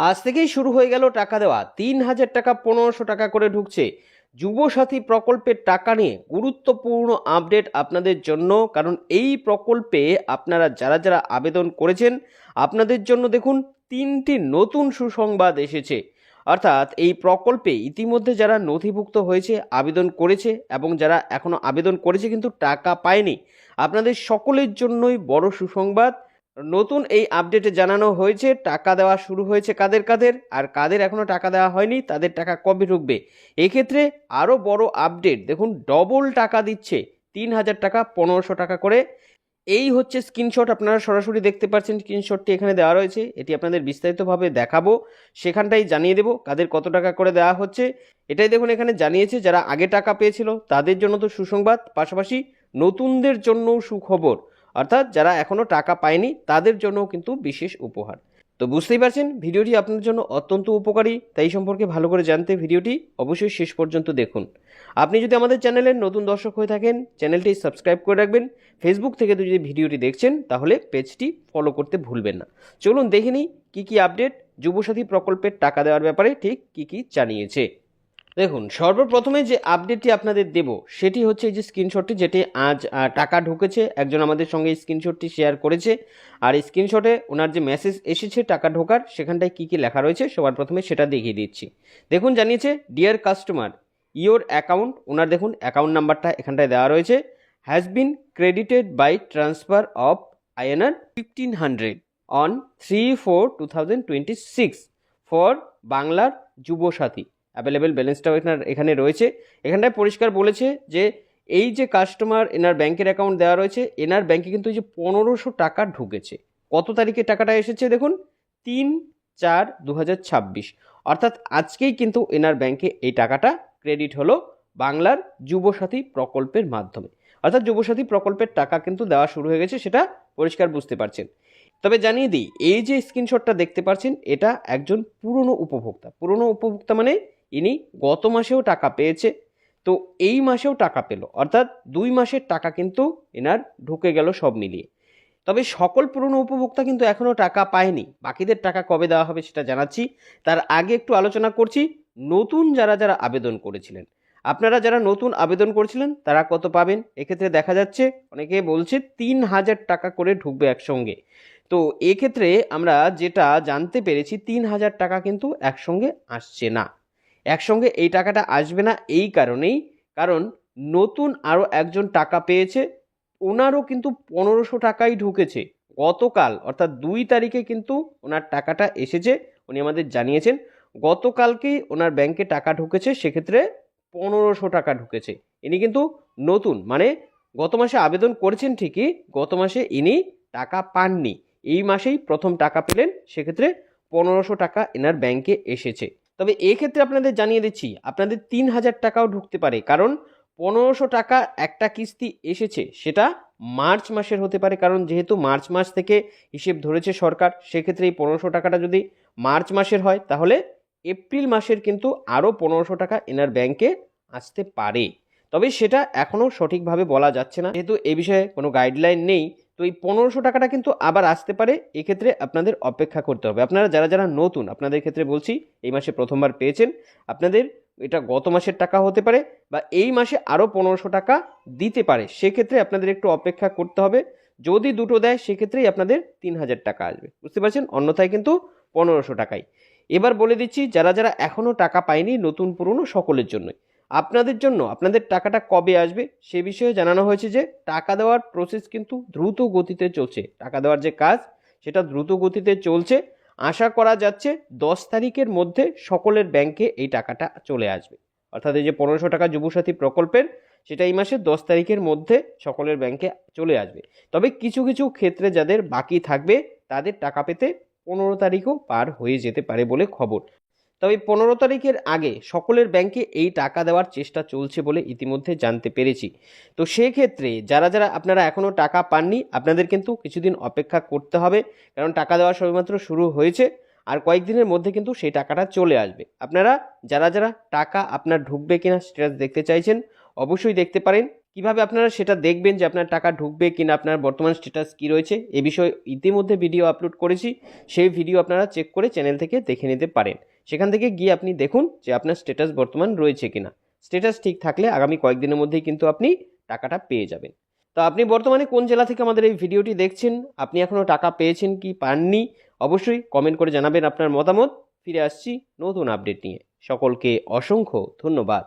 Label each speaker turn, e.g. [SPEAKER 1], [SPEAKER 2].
[SPEAKER 1] আজ থেকেই শুরু হয়ে গেল টাকা দেওয়া। ৩,০০০ টাকা ১৫০০ টাকা করে ঢুকছে। যুবসাথী প্রকল্পের টাকা নিয়ে গুরুত্বপূর্ণ আপডেট আপনাদের জন্য, কারণ এই প্রকল্পে আপনারা যারা যারা আবেদন করেছেন আপনাদের জন্য দেখুন ৩টি নতুন সুসংবাদ এসেছে। অর্থাৎ এই প্রকল্পে ইতিমধ্যে যারা নথিভুক্ত হয়েছে, আবেদন করেছে এবং যারা এখনও আবেদন করেছে কিন্তু টাকা পায়নি, আপনাদের সকলের জন্যই বড় সুসংবাদ। নতুন এই আপডেটে জানানো হয়েছে টাকা দেওয়া শুরু হয়েছে কাদের কাদের, আর কাদের এখনো টাকা দেওয়া হয়নি তাদের টাকা কবে ঢুকবে। এক্ষেত্রে আরও বড় আপডেট দেখুন, ডবল টাকা দিচ্ছে, ৩,০০০ টাকা ১৫০০ টাকা করে। এই হচ্ছে স্ক্রিনশট, আপনারা সরাসরি দেখতে পাচ্ছেন, স্ক্রিনশটটি এখানে দেওয়া রয়েছে। এটি আপনাদের বিস্তারিতভাবে দেখাবো, সেখানটাই জানিয়ে দেবো কাদের কত টাকা করে দেওয়া হচ্ছে। এটাই দেখুন এখানে জানিয়েছে যারা আগে টাকা পেয়েছিল তাদের জন্য তো সুসংবাদ, পাশাপাশি নতুনদের জন্যও সুখবর, অর্থাৎ যারা এখনও টাকা পায়নি তাদের জন্যও কিন্তু বিশেষ উপহার। তো বুঝতেই পারছেন ভিডিওটি আপনার জন্য অত্যন্ত উপকারী, তাই সম্পর্কে ভালো করে জানতে ভিডিওটি অবশ্যই শেষ পর্যন্ত দেখুন। আপনি যদি আমাদের চ্যানেলের নতুন দর্শক হয়ে থাকেন চ্যানেলটি সাবস্ক্রাইব করে রাখবেন। ফেসবুক থেকে যদি ভিডিওটি দেখছেন তাহলে পেজটি ফলো করতে ভুলবেন না। চলুন দেখে নিই কী কী আপডেট যুবসাথী প্রকল্পের টাকা দেওয়ার ব্যাপারে ঠিক কী কী জানিয়েছে। দেখুন, সর্বপ্রথমে যে আপডেটটি আপনাদের দেব সেটি হচ্ছে এই যে স্ক্রিনশটটি, যেটি আজ টাকা ঢুকেছে। একজন আমাদের সঙ্গে এই স্ক্রিনশটটি শেয়ার করেছে, আর এই স্ক্রিনশটে ওনার যে মেসেজ এসেছে টাকা ঢোকার, সেখানটায় কী কী লেখা রয়েছে সবার প্রথমে সেটা দেখিয়ে দিচ্ছি। দেখুন জানিয়েছে, dear customer your account, owner দেখুন অ্যাকাউন্ট নাম্বারটা এখানটায় দেওয়া রয়েছে, has been credited by transfer of INR 1,500 on 3/4/2026 for বাংলার যুবসাথী। অ্যাভেলেবেল ব্যালেন্সটাও এখানে রয়েছে। এখানটায় পরিষ্কার বলেছে যে এই যে কাস্টমার এনার ব্যাংকের অ্যাকাউন্ট দেওয়া রয়েছে, এনার ব্যাংকে কিন্তু এই যে ১৫০০ টাকা ঢুকেছে। কত তারিখে টাকাটা এসেছে দেখুন, ৩/৪/২০২৬, অর্থাৎ আজকেই কিন্তু এনার ব্যাংকে এই টাকাটা ক্রেডিট হলো বাংলার যুবসাথী প্রকল্পের মাধ্যমে। অর্থাৎ যুবসাথী প্রকল্পের টাকা কিন্তু দেওয়া শুরু হয়ে গেছে, সেটা পরিষ্কার বুঝতে পারছেন। তবে জানিয়ে দিই, এই যে স্ক্রিনশটটা দেখতে পাচ্ছেন এটা একজন পুরনো উপভোক্তা। পুরনো উপভোক্তা মানে ইনি গত মাসেও টাকা পেয়েছে, তো এই মাসেও টাকা পেল, অর্থাৎ ২ মাসের টাকা কিন্তু এনার ঢুকে গেল সব মিলিয়ে। তবে সকল পুরনো উপভোক্তা কিন্তু এখনও টাকা পায়নি, বাকিদের টাকা কবে দেওয়া হবে সেটা জানাচ্ছি। তার আগে একটু আলোচনা করছি নতুন যারা যারা আবেদন করেছিলেন। আপনারা যারা নতুন আবেদন করেছিলেন তারা কত পাবেন। এক্ষেত্রে দেখা যাচ্ছে অনেকে বলছে ৩,০০০ টাকা করে ঢুকবে একসঙ্গে। তো এক্ষেত্রে আমরা যেটা জানতে পেরেছি ৩,০০০ টাকা কিন্তু একসঙ্গে আসছে না। একসঙ্গে এই টাকাটা আসবে না এই কারণেই, কারণ নতুন আরও একজন টাকা পেয়েছে, ওনারও কিন্তু ১৫০০ টাকাই ঢুকেছে গতকাল, অর্থাৎ ২ তারিখে কিন্তু ওনার টাকাটা এসেছে। উনি আমাদের জানিয়েছেন গতকালকেই ওনার ব্যাংকে টাকা ঢুকেছে, সেক্ষেত্রে ১৫০০ টাকা ঢুকেছে। ইনি কিন্তু নতুন, মানে গত মাসে আবেদন করেছেন ঠিকই, গত মাসে ইনি টাকা পাননি, এই মাসেই প্রথম টাকা পেলেন, সেক্ষেত্রে ১৫০০ টাকা এনার ব্যাংকে এসেছে। তবে এক্ষেত্রে আপনাদের জানিয়ে দিচ্ছি আপনাদের ৩,০০০ টাকাও ঢুকতে পারে, কারণ ১৫০০ টাকা একটা কিস্তি এসেছে সেটা মার্চ মাসের হতে পারে, কারণ যেহেতু মার্চ মাস থেকে হিসেব ধরেছে সরকার, সেক্ষেত্রে এই ১৫০০ টাকাটা যদি মার্চ মাসের হয় তাহলে এপ্রিল মাসের কিন্তু আরও ১৫০০ টাকা এনার ব্যাংকে আসতে পারে। তবে সেটা এখনও সঠিকভাবে বলা যাচ্ছে না, যেহেতু এ বিষয়ে কোনো গাইডলাইন নেই। তো এই ১৫০০ টাকাটা কিন্তু আবার আসতে পারে, এক্ষেত্রে আপনাদের অপেক্ষা করতে হবে। আপনারা যারা যারা নতুন, আপনাদের ক্ষেত্রে বলছি এই মাসে প্রথমবার পেয়েছেন, আপনাদের এটা গত মাসের টাকা হতে পারে বা এই মাসে আরও ১৫০০ টাকা দিতে পারে, সেক্ষেত্রে আপনাদের একটু অপেক্ষা করতে হবে। যদি দুটো দেয় সেক্ষেত্রেই আপনাদের ৩,০০০ টাকা আসবে, বুঝতে পারছেন, অন্যথায় কিন্তু ১৫০০ টাকাই। এবার বলে দিচ্ছি যারা যারা এখনও টাকা পায়নি, নতুন পুরনো সকলের জন্যই, আপনাদের জন্য আপনাদের টাকাটা কবে আসবে সে বিষয়ে জানানো হয়েছে যে টাকা দেওয়ার প্রসেস কিন্তু দ্রুত গতিতে চলছে। টাকা দেওয়ার যে কাজ সেটা দ্রুত গতিতে চলছে। আশা করা যাচ্ছে ১০ তারিখের মধ্যে সকলের ব্যাংকে এই টাকাটা চলে আসবে, অর্থাৎ এই যে ১৫০০ টাকা যুবসাথী প্রকল্পের, সেটা এই মাসের ১০ তারিখের মধ্যে সকলের ব্যাংকে চলে আসবে। তবে কিছু কিছু ক্ষেত্রে যাদের বাকি থাকবে তাদের টাকা পেতে ১৫ তারিখও পার হয়ে যেতে পারে বলে খবর। তবে ১৫ তারিখের আগে সকলের ব্যাংকে এই টাকা দেওয়ার চেষ্টা চলছে বলে ইতিমধ্যে জানতে পেরেছি। তো সেক্ষেত্রে যারা যারা আপনারা এখনও টাকা পাননি আপনাদের কিন্তু কিছুদিন অপেক্ষা করতে হবে, কারণ টাকা দেওয়া সবেমাত্র শুরু হয়েছে, আর কয়েকদিনের মধ্যে কিন্তু সেই টাকাটা চলে আসবে। আপনারা যারা যারা টাকা আপনার ঢুকবে কিনা স্ট্যাটাস দেখতে চাইছেন অবশ্যই দেখতে পারেন। কিভাবে আপনারা সেটা দেখবেন যে আপনার টাকা ঢুকবে কিনা, আপনার বর্তমান স্ট্যাটাস কী রয়েছে, এ বিষয়ে ইতিমধ্যে ভিডিও আপলোড করেছি। সেই ভিডিও আপনারা চেক করে চ্যানেল থেকে দেখে নিতে পারেন। সেখান থেকে গিয়ে আপনি দেখুন যে আপনার স্ট্যাটাস বর্তমান রয়েছে কিনা। স্ট্যাটাস ঠিক থাকলে আগামী কয়েকদিনের মধ্যেই কিন্তু আপনি টাকাটা পেয়ে যাবেন। তো আপনি বর্তমানে কোন জেলা থেকে আমাদের এই ভিডিওটি দেখছেন, আপনি এখনও টাকা পেয়েছেন কি পাননি, অবশ্যই কমেন্ট করে জানাবেন আপনার মতামত। ফিরে আসছি নতুন আপডেট নিয়ে। সকলকে অসংখ্য ধন্যবাদ।